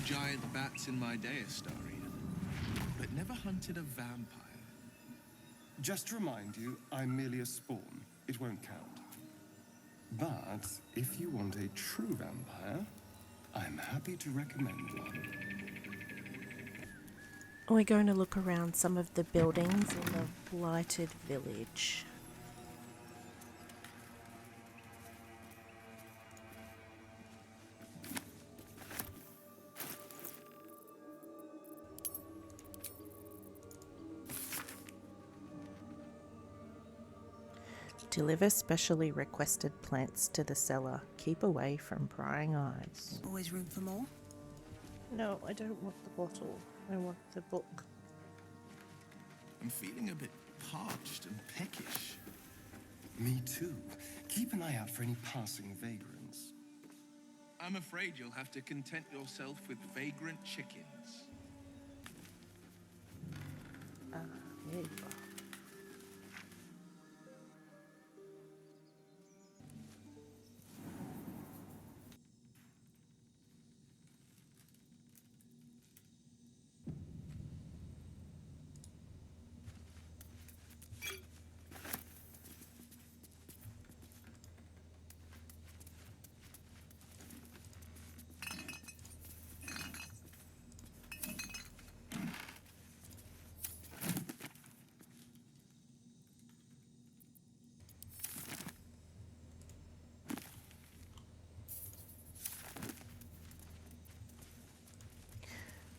killed giant bats in my day, Astarion, but never hunted a vampire. Just to remind you, I'm merely a spawn. It won't count. But if you want a true vampire, I'm happy to recommend one. We're going to look around some of the buildings in the blighted village. Deliver specially requested plants to the cellar. Keep away from prying eyes. Always room for more? No, I don't want the bottle. I want the book. I'm feeling a bit parched and peckish. Me too. Keep an eye out for any passing vagrants. I'm afraid you'll have to content yourself with vagrant chickens. There you go.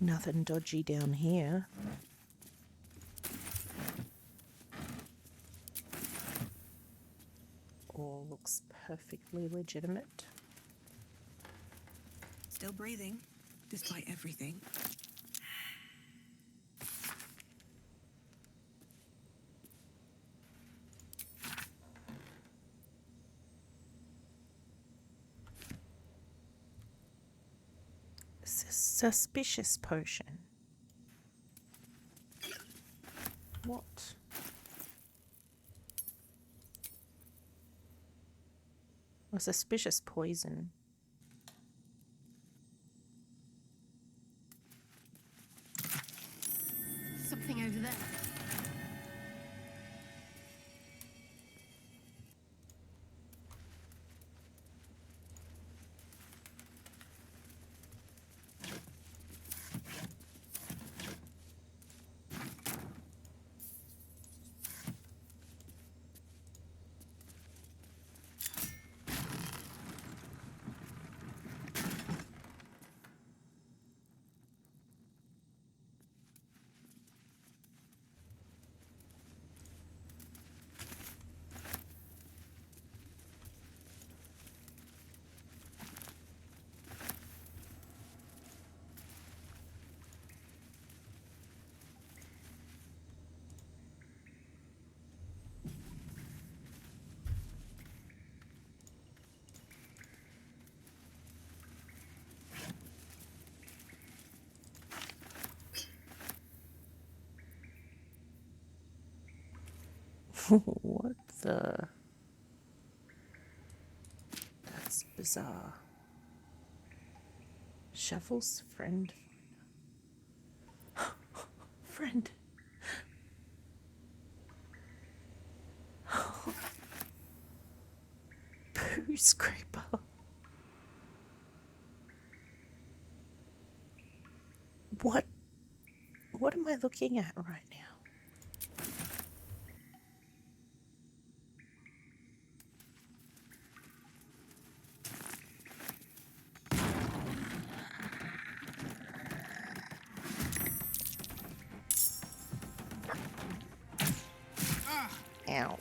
Nothing dodgy down here. All looks perfectly legitimate. Still breathing, despite everything. Suspicious potion. What? A suspicious poison. Something over there. What the? That's bizarre. Shuffle's friend. Friend. Poo scraper. What am I looking at right now? Ow.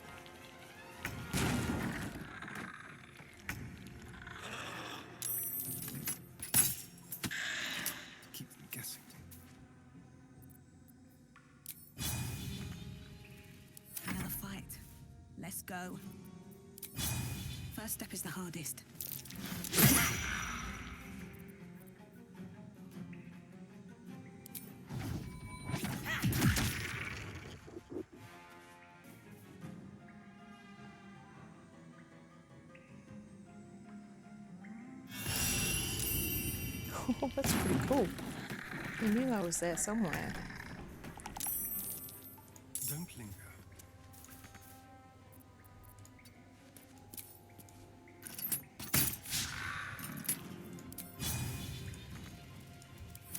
Keep them guessing. Another fight. Let's go. First step is the hardest. Oh, that's pretty cool. I knew I was there somewhere. Don't linger.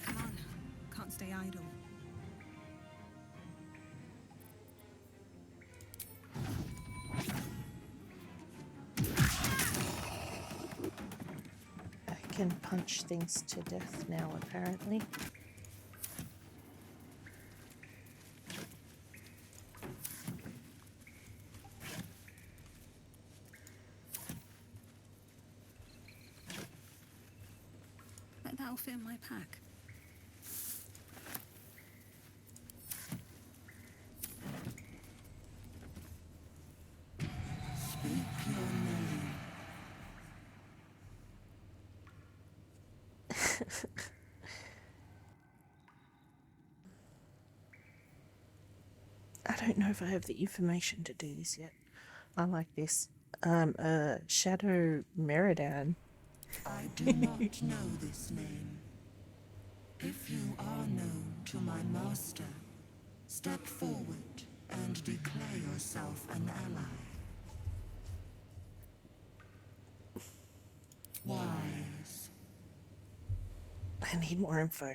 Come on, can't stay idle. I can punch things to death now, apparently. Bet that'll fit in my pack. Speak your name. I don't know if I have the information to do this yet. I like this. Shadow Meridan. I do not know this name. If you are known to my master, step forward and declare yourself an ally. Wise. I need more info.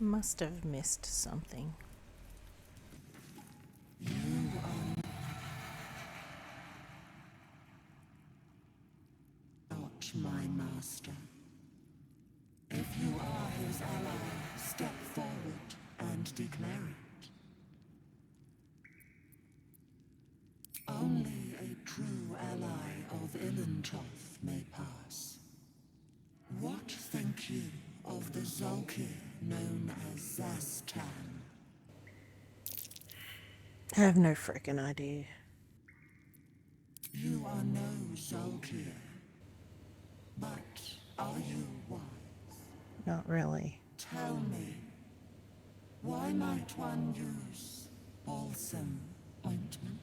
Must have missed something. You are not my master. If you are his ally, step forward and declare it. Only a true ally of Ilintoth may pass. What think you of the Zolkir known as Zastan? I have no frickin' idea. You are no Zolkir, but are you wise? Not really. Tell me, why might one use balsam ointment?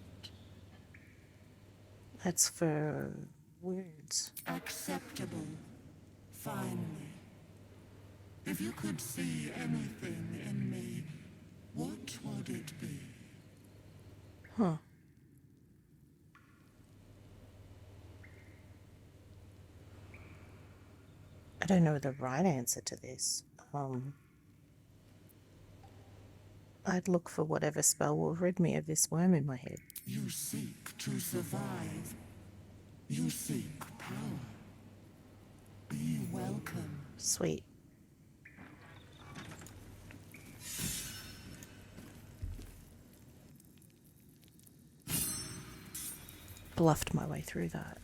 That's for words. Acceptable. Finally. If you could see anything in me, what would it be? Huh. I don't know the right answer to this. I'd look for whatever spell will rid me of this worm in my head. You seek to survive. You seek power. Be welcome. Sweet. Bluffed my way through that.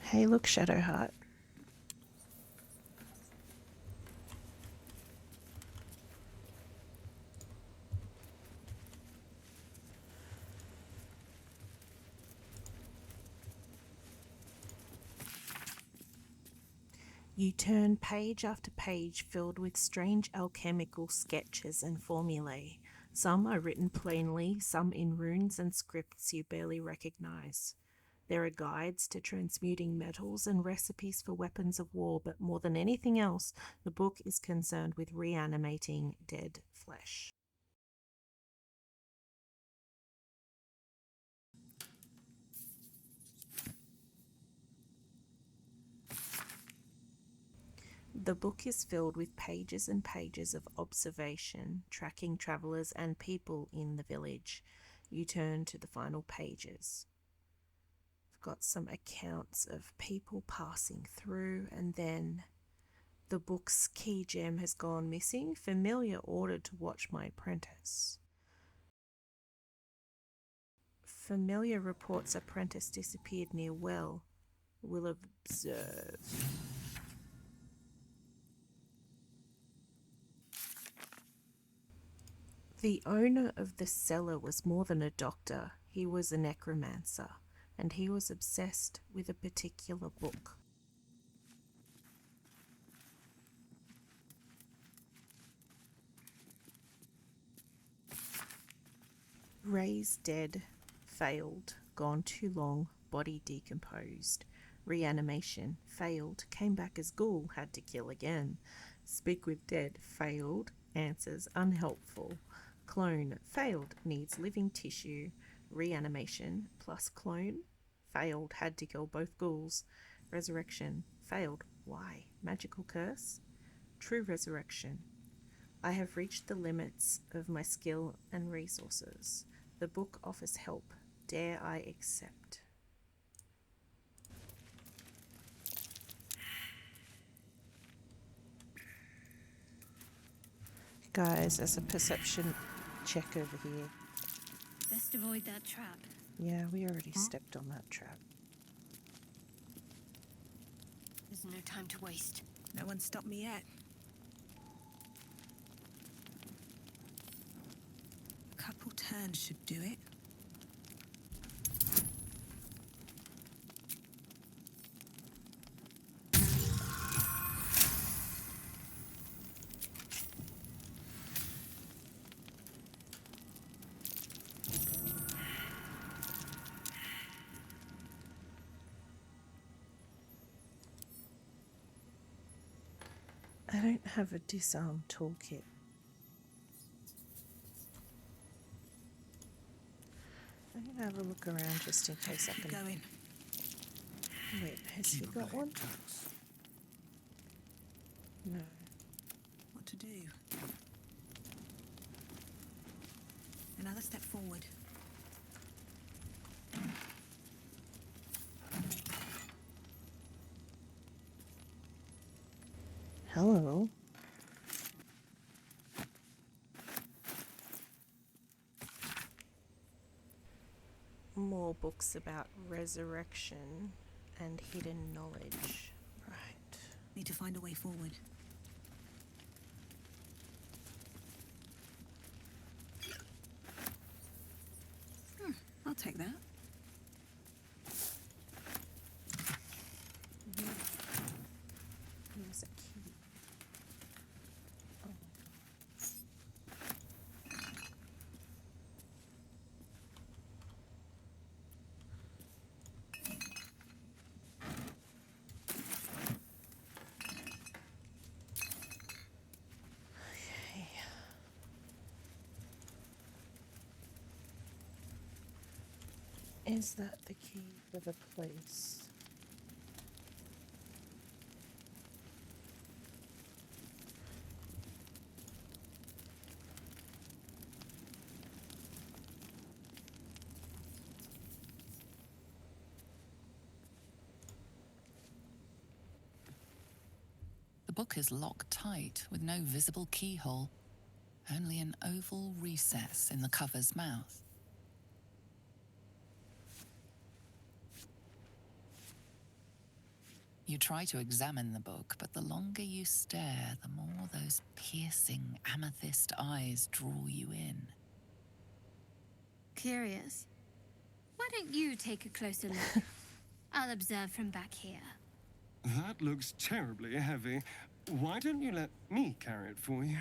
Hey, look, Shadowheart. You turn page after page filled with strange alchemical sketches and formulae. Some are written plainly, some in runes and scripts you barely recognize. There are guides to transmuting metals and recipes for weapons of war, but more than anything else, the book is concerned with reanimating dead flesh. The book is filled with pages and pages of observation, tracking travelers and people in the village. You turn to the final pages. I've got some accounts of people passing through, and then the book's key gem has gone missing. Familiar ordered to watch my apprentice. Familiar reports apprentice disappeared near well. Will observe. The owner of the cellar was more than a doctor. He was a necromancer, and he was obsessed with a particular book. Raised dead, failed, gone too long, body decomposed. Reanimation, failed, came back as ghoul, had to kill again. Speak with dead, failed, answers unhelpful. Clone, failed, needs living tissue. Reanimation plus clone, failed, had to kill both ghouls. Resurrection, failed, why? Magical curse? True resurrection. I have reached the limits of my skill and resources. The book offers help. Dare I accept? Guys, there's a perception check over here. Best avoid that trap. Yeah, we already stepped on that trap. There's no time to waste. No one stopped me yet. A couple turns should do it. I don't have a disarm toolkit. I'm gonna have a look around just in case I Keep can. going. Wait, has he got one? No. What to do? Another step forward. Hello. More books about resurrection and hidden knowledge. Right. Need to find a way forward. I'll take that. Here's a key. Oh. Okay. Is that the key for the place? The book is locked tight with no visible keyhole, only an oval recess in the cover's mouth. You try to examine the book, but the longer you stare, the more those piercing amethyst eyes draw you in. Curious. Why don't you take a closer look? I'll observe from back here. That looks terribly heavy. Why don't you let me carry it for you?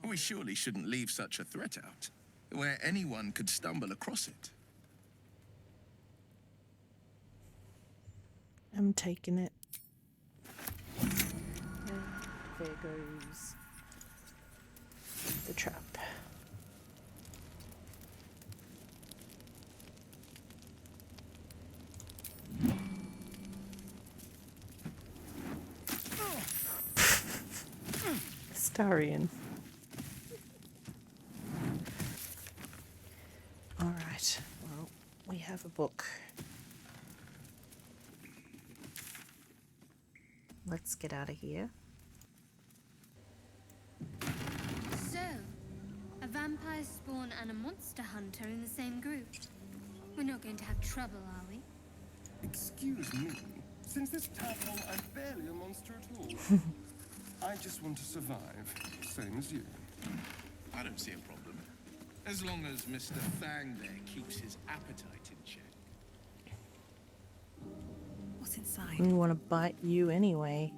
We surely shouldn't leave such a threat out, where anyone could stumble across it. I'm taking it. And there goes the trap. Starian. All right. Well, we have a book. Let's get out of here. So, a vampire spawn and a monster hunter in the same group. We're not going to have trouble, are we? Excuse me. Since this tadpole, I'm barely a monster at all. I just want to survive, same as you. I don't see a problem. As long as Mr. Fang there keeps his appetite in check. What's inside? We want to bite you anyway.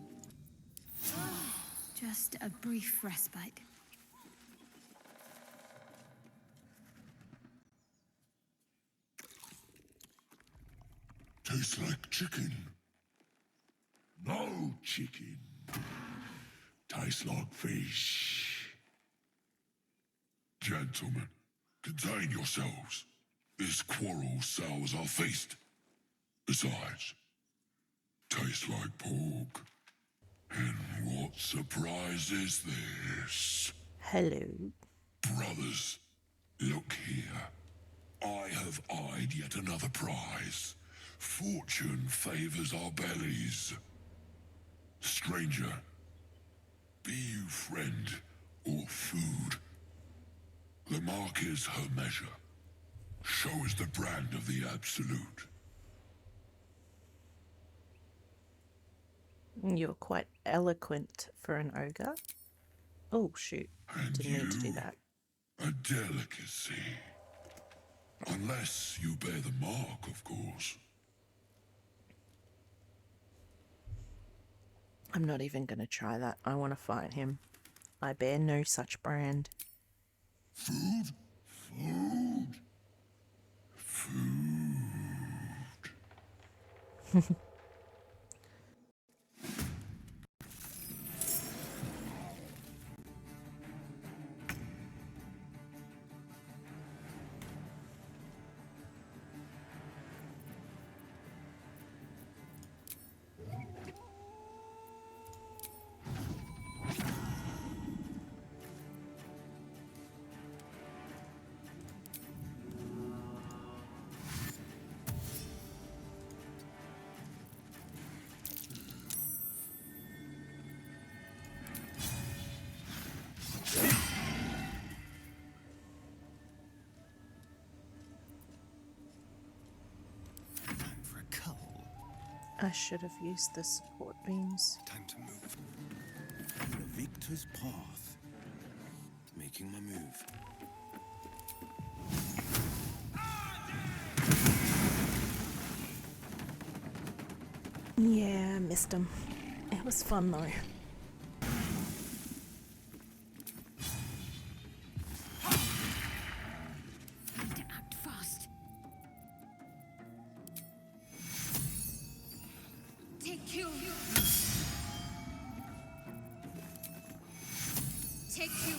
Just a brief respite. Tastes like chicken. No chicken. Tastes like fish. Gentlemen, contain yourselves. This quarrel sours our feast. Besides, tastes like pork. And what surprise is this? Hello. Brothers, look here. I have eyed yet another prize. Fortune favors our bellies. Stranger, be you friend or food. The mark is her measure. Show is the brand of the absolute. You're quite eloquent for an ogre. Oh, shoot. And Didn't mean to do you, that. a delicacy. Unless you bear the mark, of course. I'm not even going to try that. I want to fight him. I bear no such brand. Food? Food? Food. For a cull. I should have used the support beams. Time to move. The victor's path. Making my move. Yeah, missed him. It was fun though. Need to act fast. Take you. Take you.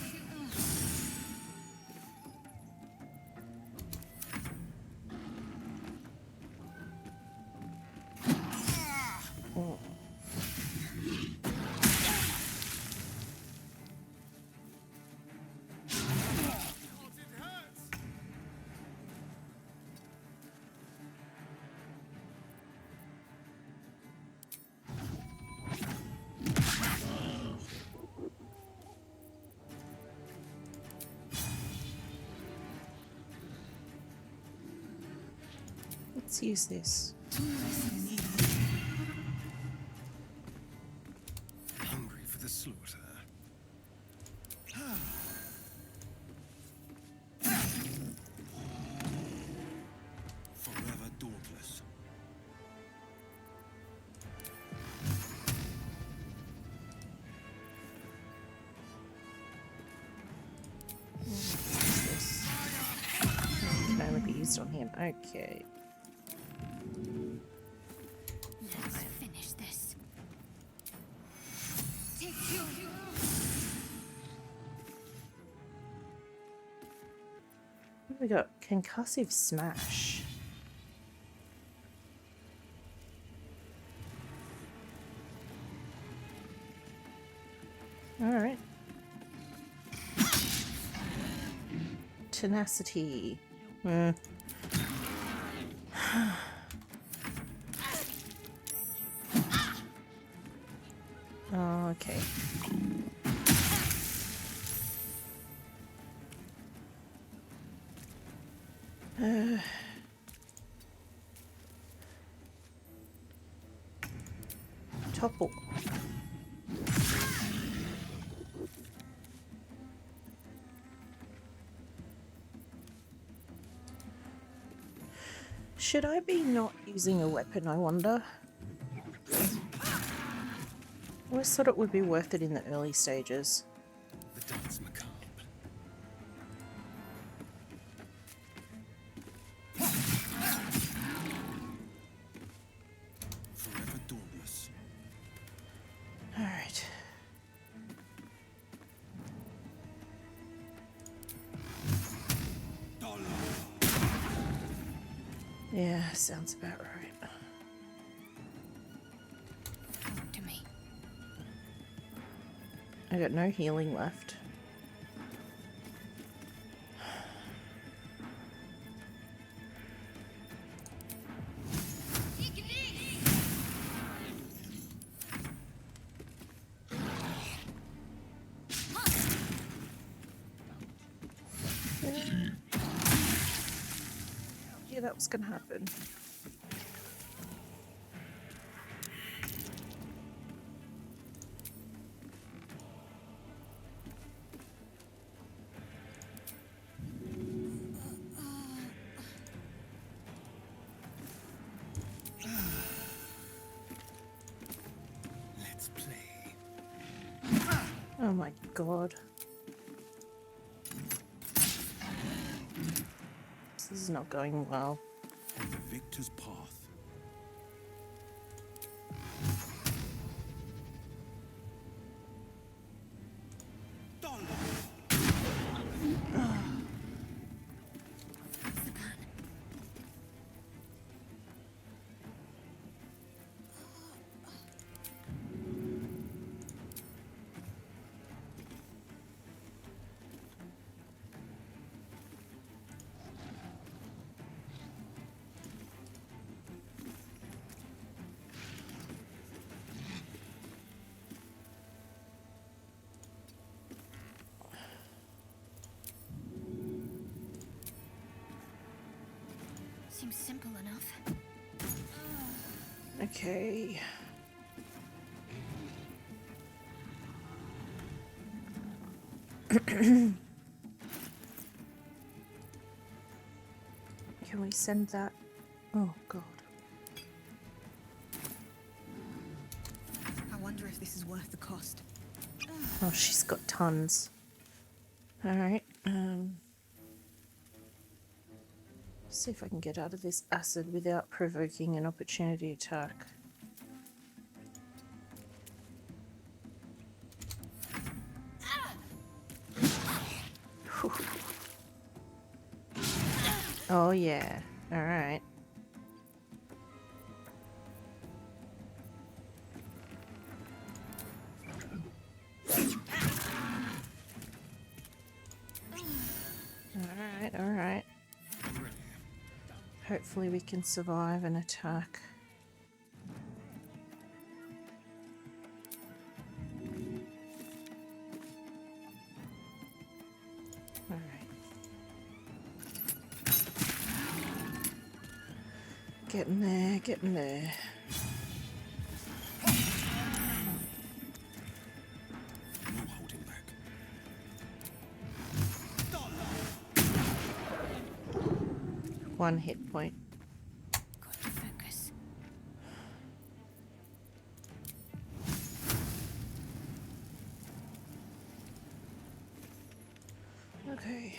Oh. Let's use this. Hungry for the slaughter. Forever dauntless. What's this? Can only be used on him. Okay. Let's finish this. Take you. What have we got? Concussive smash. Alright. Tenacity. Oh, okay. Topple. Should I be not using a weapon, I wonder? I always thought it would be worth it in the early stages. The dance macabre. Forever dauntless. Alright. Yeah, sounds about right. Talk to me. I got no healing left. Yeah, that was gonna happen. Let's play. Oh my god. This is not going well. On the victor's path. Seems simple enough. Okay. Can we send that? Oh god. I wonder if this is worth the cost. Oh, she's got tons. Alright, see if I can get out of this acid without provoking an opportunity attack. Whew. Oh yeah, alright. Alright, alright. Hopefully we can survive an attack. Alright. Getting there, getting there. No holding back. One hit point. Got to focus. Okay.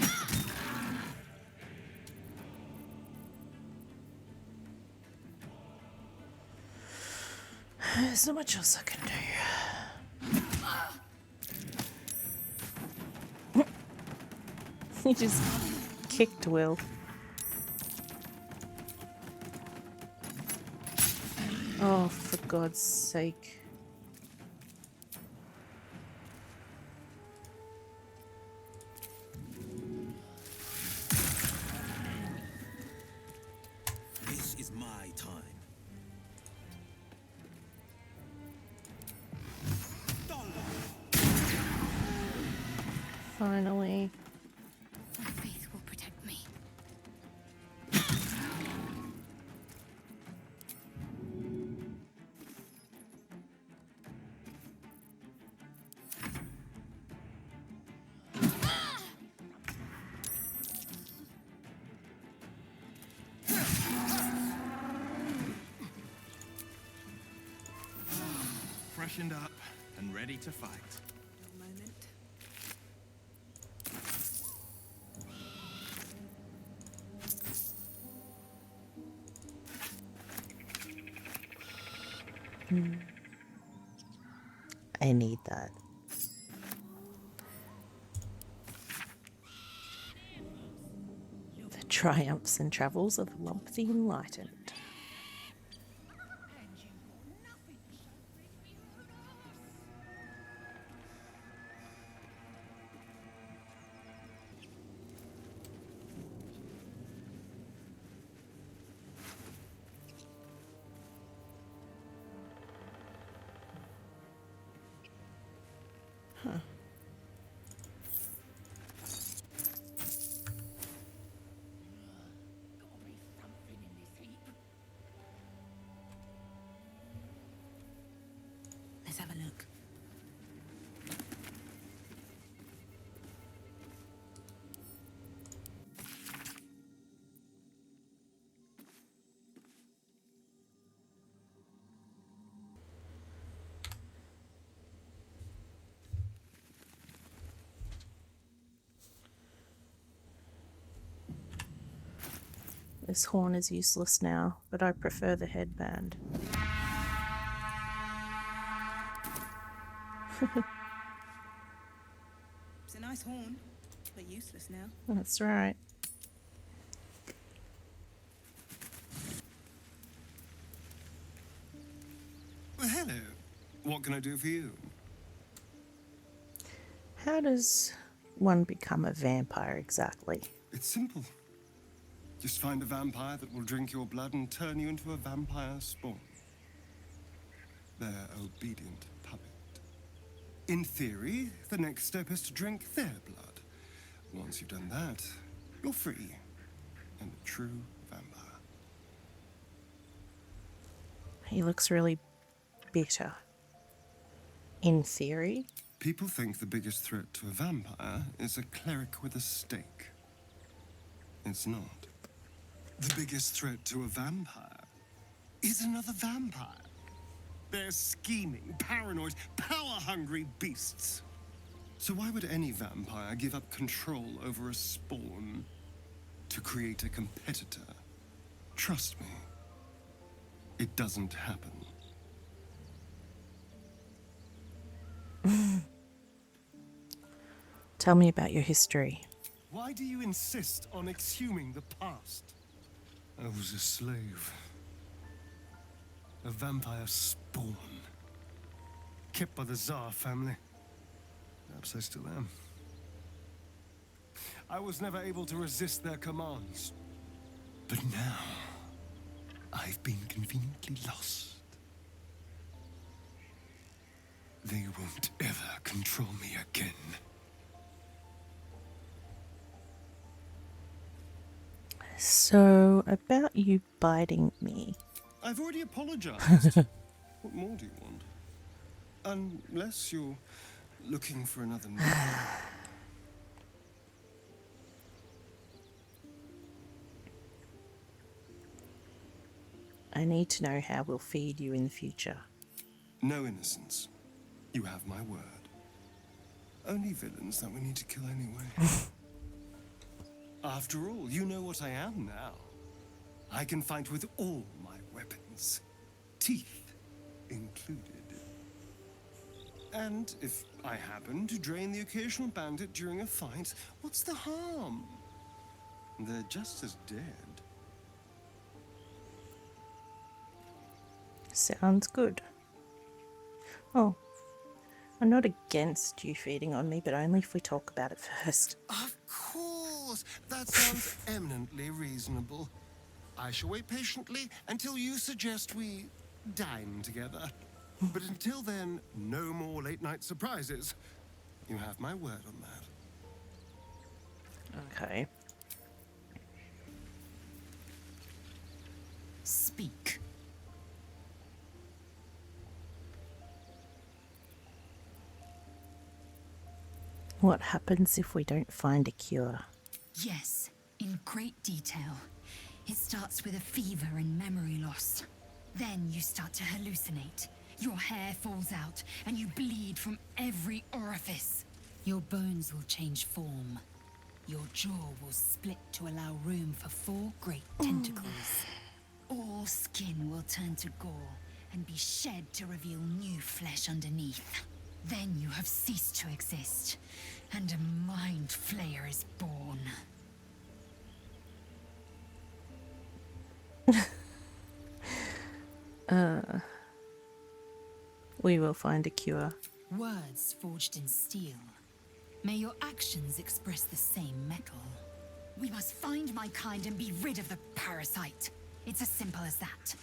There's not much else I can do. He just kicked Will. Oh, for God's sake. This is my time. Finally. My faith will protect me. freshened up and ready to fight. A moment. I need that. The triumphs and travels of Lump the Enlightened. Let's have a look. This horn is useless now, but I prefer the headband. It's a nice horn, but useless now. That's right. Well, hello. What can I do for you? How does one become a vampire exactly? It's simple. Just find a vampire that will drink your blood and turn you into a vampire spawn. Their obedient puppet. In theory, the next step is to drink their blood. Once you've done that, you're free and a true vampire. He looks really bitter. In theory. People think the biggest threat to a vampire is a cleric with a stake. It's not. The biggest threat to a vampire is another vampire. They're scheming, paranoid, power-hungry beasts. So why would any vampire give up control over a spawn to create a competitor? Trust me, it doesn't happen. Tell me about your history. Why do you insist on exhuming the past? I was a slave. A vampire spawn. Kept by the Tsar family. Perhaps I still am. I was never able to resist their commands. But now, I've been conveniently lost. They won't ever control me again. So, about you biting me. I've already apologized. What more do you want? Unless you're looking for another meal. I need to know how we'll feed you in the future. No innocence. You have my word. Only villains that we need to kill anyway. After all, you know what I am now. I can fight with all my weapons. Teeth included. And if I happen to drain the occasional bandit during a fight, what's the harm? They're just as dead. Sounds good. Oh, I'm not against you feeding on me, but only if we talk about it first. Of course! That sounds eminently reasonable. I shall wait patiently until you suggest we dine together. But until then, no more late-night surprises. You have my word on that. Okay. Speak. What happens if we don't find a cure? Yes, in great detail. It starts with a fever and memory loss. Then you start to hallucinate. Your hair falls out, and you bleed from every orifice. Your bones will change form. Your jaw will split to allow room for 4 great tentacles. All skin will turn to gore and be shed to reveal new flesh underneath. Then you have ceased to exist, and a mind flayer is born. We will find a cure. Words forged in steel. May your actions express the same metal. We must find my kind and be rid of the parasite. It's as simple as that.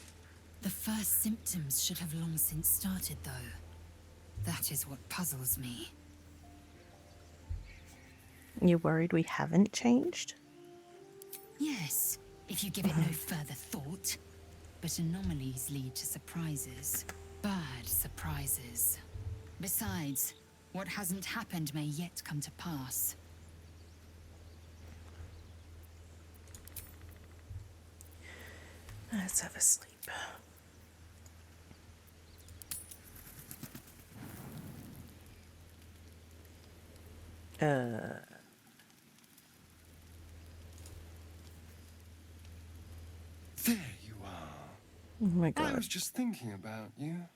The first symptoms should have long since started, though. That is what puzzles me. You're worried we haven't changed? Yes, if you give it no further thought. But anomalies lead to surprises. Bad surprises. Besides, what hasn't happened may yet come to pass. Let's have a sleep. There you are. Oh my I god. was just thinking about you.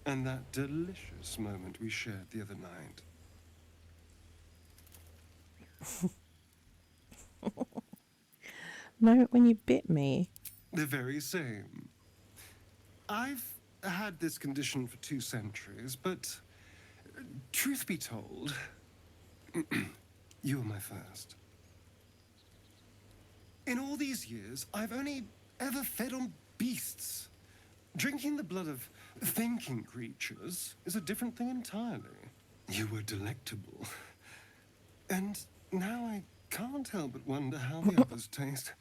And that delicious moment we shared the other night. Moment when you bit me. The very same. I've had this condition for 2 centuries, but truth be told, you were my first. In all these years, I've only ever fed on beasts. Drinking the blood of thinking creatures is a different thing entirely. You were delectable. And now I can't help but wonder how the others taste.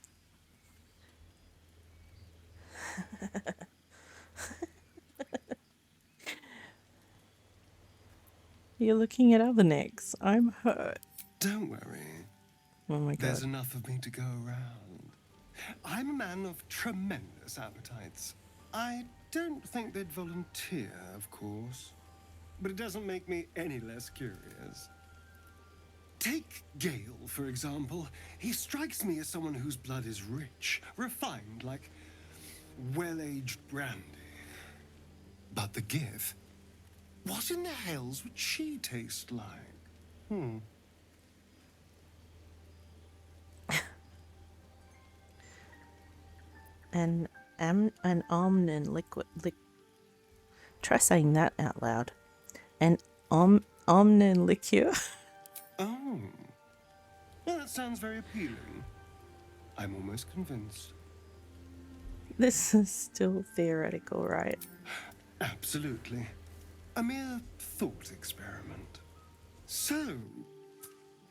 You're looking at other necks. I'm hurt. Don't worry. Oh my god. There's enough of me to go around. I'm a man of tremendous appetites. I don't think they'd volunteer, of course. But it doesn't make me any less curious. Take Gale, for example. He strikes me as someone whose blood is rich, refined, like well-aged brandy. But the Give? What in the hells would she taste like? An omnin liquid. Try saying that out loud. An omnin liqueur. Oh. Well, that sounds very appealing. I'm almost convinced. This is still theoretical, right? Absolutely. A mere thought experiment. So,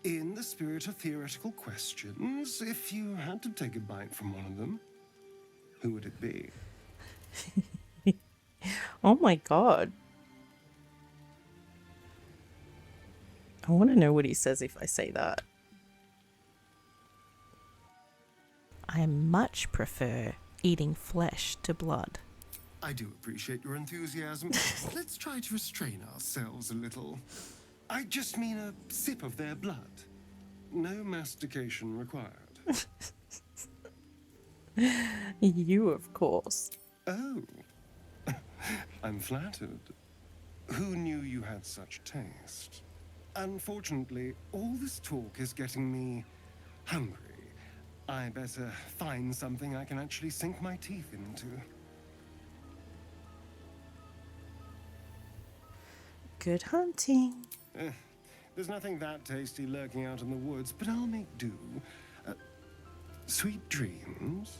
in the spirit of theoretical questions, if you had to take a bite from one of them, who would it be? Oh my god. I want to know what he says if I say that. I much prefer eating flesh to blood. I do appreciate your enthusiasm. Let's try to restrain ourselves a little. I just mean a sip of their blood. No mastication required. You, of course. Oh. I'm flattered. Who knew you had such taste? Unfortunately, all this talk is getting me hungry. I better find something I can actually sink my teeth into. Good hunting. There's nothing that tasty lurking out in the woods, but I'll make do. Sweet dreams.